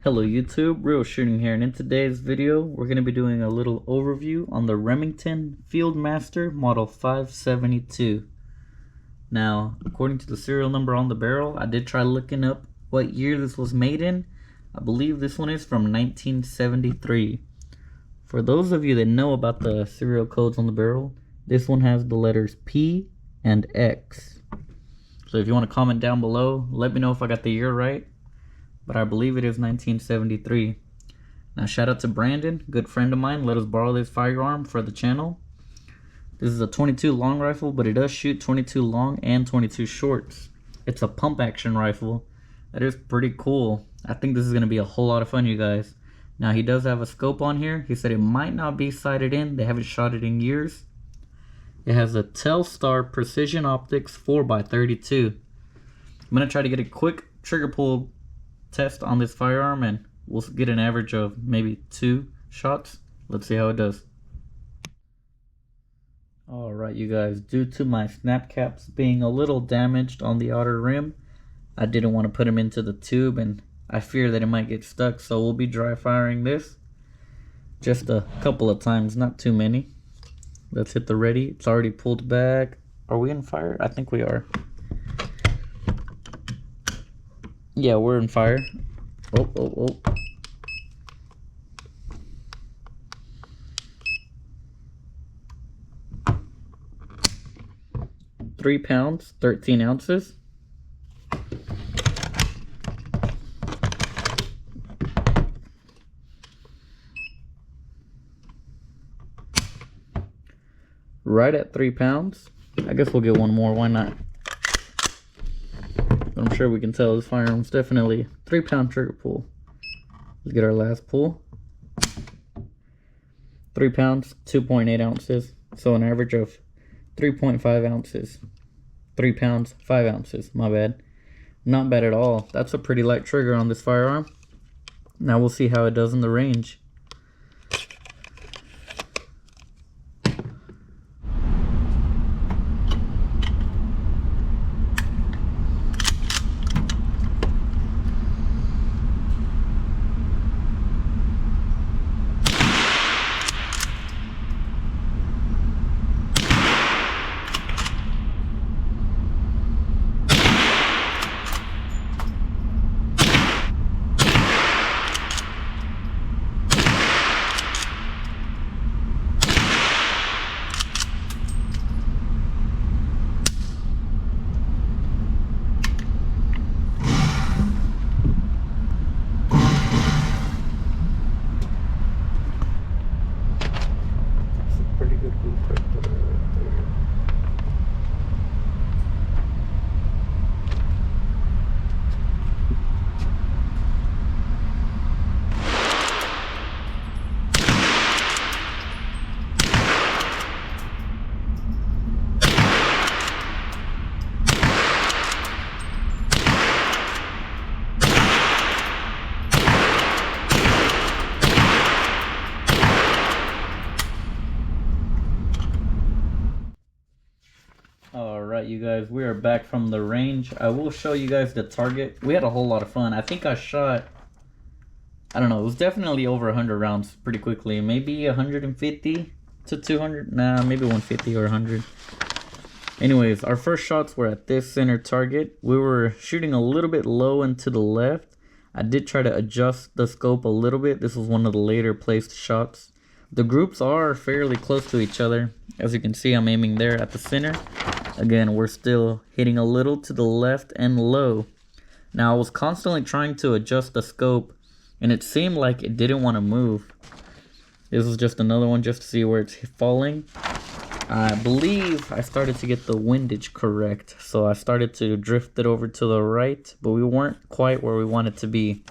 Hello YouTube, Real Shooting here, and in today's video we're going to be doing a little overview on the Remington Fieldmaster model 572. Now, according to the serial number on the barrel, I did try looking up what year this was made in. I believe this one is from 1973. For those of you that know about the serial codes on the barrel, this one has the letters P and X. So if you want to comment down below, let me know if I got the year right. But I believe it is 1973. Now shout out to Brandon, good friend of mine, let us borrow this firearm for the channel. This is a 22 long rifle, but it does shoot 22 long and 22 shorts. It's a pump action rifle. That is pretty cool. I think this is going to be a whole lot of fun, you guys. Now he does have a scope on here. He said it might not be sighted in. They haven't shot it in years. It has a Telstar Precision Optics 4x32. I'm going to try to get a quick trigger pull test on this firearm, and we'll get an average of maybe 2 shots. Let's see how it does. Alright you guys, due to my snap caps being a little damaged on the outer rim, I didn't want to put them into the tube, and I fear that it might get stuck, so we'll be dry firing this just a couple of times, not too many. Let's hit the ready. It's already pulled back. Are we in fire? I think we are. Yeah, we're in fire. Oh. 3 pounds, 13 ounces. Right at 3 pounds. I guess we'll get one more, why not? I'm sure we can tell this firearm's definitely 3-pound trigger pull. Let's get our last pull. 3 pounds, 2.8 ounces. So an average of 3.5 ounces. 3 pounds, 5 ounces. My bad. Not bad at all. That's a pretty light trigger on this firearm. Now we'll see how it does in the range. Alright you guys, we are back from the range. I will show you guys the target. We had a whole lot of fun. I think I shot, I don't know, it was definitely over 100 rounds pretty quickly. Maybe 150 to 200, nah, maybe 150 or 100. Anyways, our first shots were at this center target. We were shooting a little bit low and to the left. I did try to adjust the scope a little bit. This was one of the later placed shots. The groups are fairly close to each other. As you can see, I'm aiming there at the center. Again, we're still hitting a little to the left and low. Now, I was constantly trying to adjust the scope, and it seemed like it didn't want to move. This was just another one just to see where it's falling. I believe I started to get the windage correct, so I started to drift it over to the right, but we weren't quite where we wanted to be.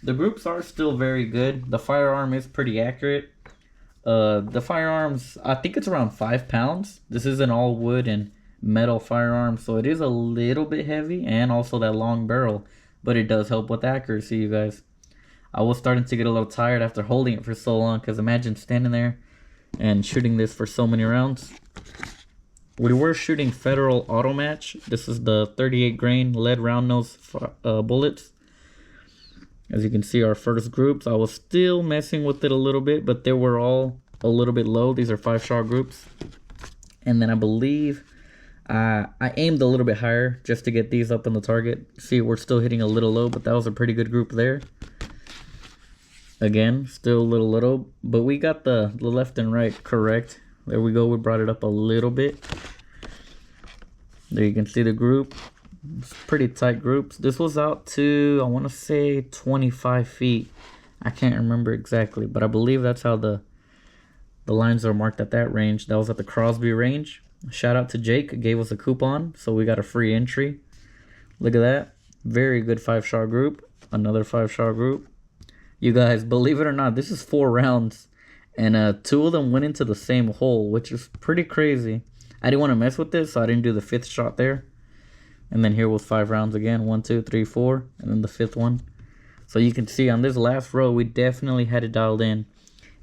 The groups are still very good. The firearm is pretty accurate. The firearms, I think it's around 5 pounds. This is an all wood and metal firearm, so it is a little bit heavy, and also that long barrel, but it does help with accuracy, you guys. I was starting to get a little tired after holding it for so long, because imagine standing there and shooting this for so many rounds. We were shooting Federal Auto Match. This is the 38 grain lead round nose bullets. As you can see, our first groups, I was still messing with it a little bit, but they were all a little bit low. These are 5-shot groups. And then I believe I aimed a little bit higher just to get these up in the target. See, we're still hitting a little low, but that was a pretty good group there. Again, still a little low, but we got the left and right correct. There we go, we brought it up a little bit. There you can see the group. It's pretty tight groups. This was out to, I want to say 25 feet. I can't remember exactly, but I believe that's how the lines are marked at that range. That was at the Crosby range. Shout out to Jake, gave us a coupon, so we got a free entry. Look at that. Very good 5-shot group. Another 5-shot group. You guys, believe it or not, this is 4 rounds, and 2 of them went into the same hole, which is pretty crazy. I didn't want to mess with this, so I didn't do the 5th shot there. And then here was 5 rounds again. 1, 2, 3, 4. And then the 5th one. So you can see on this last row, we definitely had it dialed in.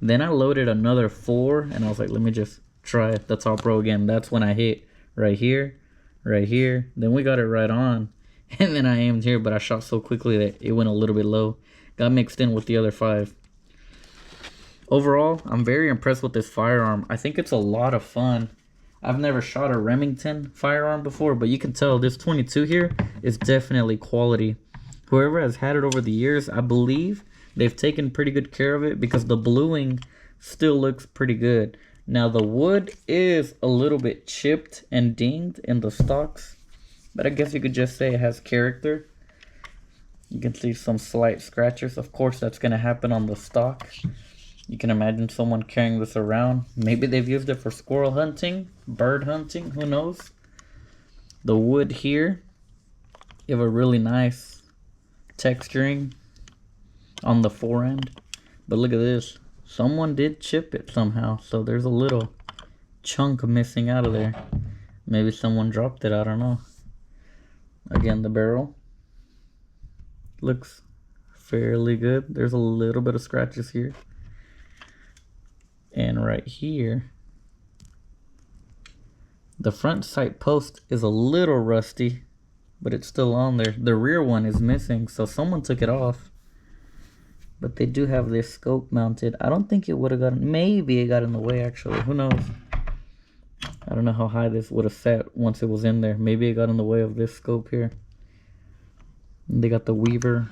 Then I loaded another 4. And I was like, let me just try the top row again. That's when I hit right here. Right here. Then we got it right on. And then I aimed here. But I shot so quickly that it went a little bit low. Got mixed in with the other 5. Overall, I'm very impressed with this firearm. I think it's a lot of fun. I've never shot a Remington firearm before, but you can tell this 22 here is definitely quality. Whoever has had it over the years, I believe they've taken pretty good care of it because the bluing still looks pretty good. Now the wood is a little bit chipped and dinged in the stocks, but I guess you could just say it has character. You can see some slight scratches. Of course, that's going to happen on the stock. You can imagine someone carrying this around. Maybe they've used it for squirrel hunting, bird hunting, who knows. The wood here, you have a really nice texturing on the forend. But look at this. Someone did chip it somehow, so there's a little chunk missing out of there. Maybe someone dropped it, I don't know. Again, the barrel looks fairly good. There's a little bit of scratches here. And right here, the front sight post is a little rusty, but it's still on there. The rear one is missing, so someone took it off. But they do have this scope mounted. I don't think it would have gotten, maybe it got in the way actually, who knows. I don't know how high this would have set once it was in there. Maybe it got in the way of this scope here. And they got the Weaver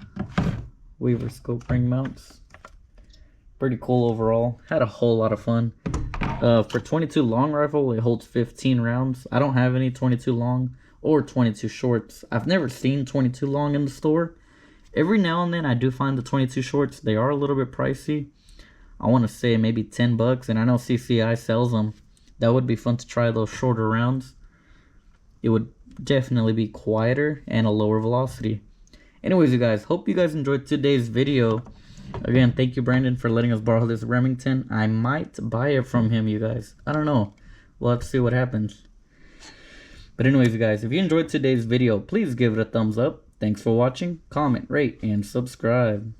scope ring mounts. Pretty cool overall. Had a whole lot of fun. For 22 long rifle, it holds 15 rounds. I don't have any 22 long or 22 shorts. I've never seen 22 long in the store. Every now and then I do find the 22 shorts. They are a little bit pricey. I want to say maybe 10 bucks, and I know CCI sells them. That would be fun to try those shorter rounds. It would definitely be quieter and a lower velocity. Anyways, you guys, hope you guys enjoyed today's video. Again, thank you, Brandon, for letting us borrow this Remington. I might buy it from him, you guys. I don't know. We'll have to see what happens. But anyways, you guys, if you enjoyed today's video, please give it a thumbs up. Thanks for watching. Comment, rate, and subscribe.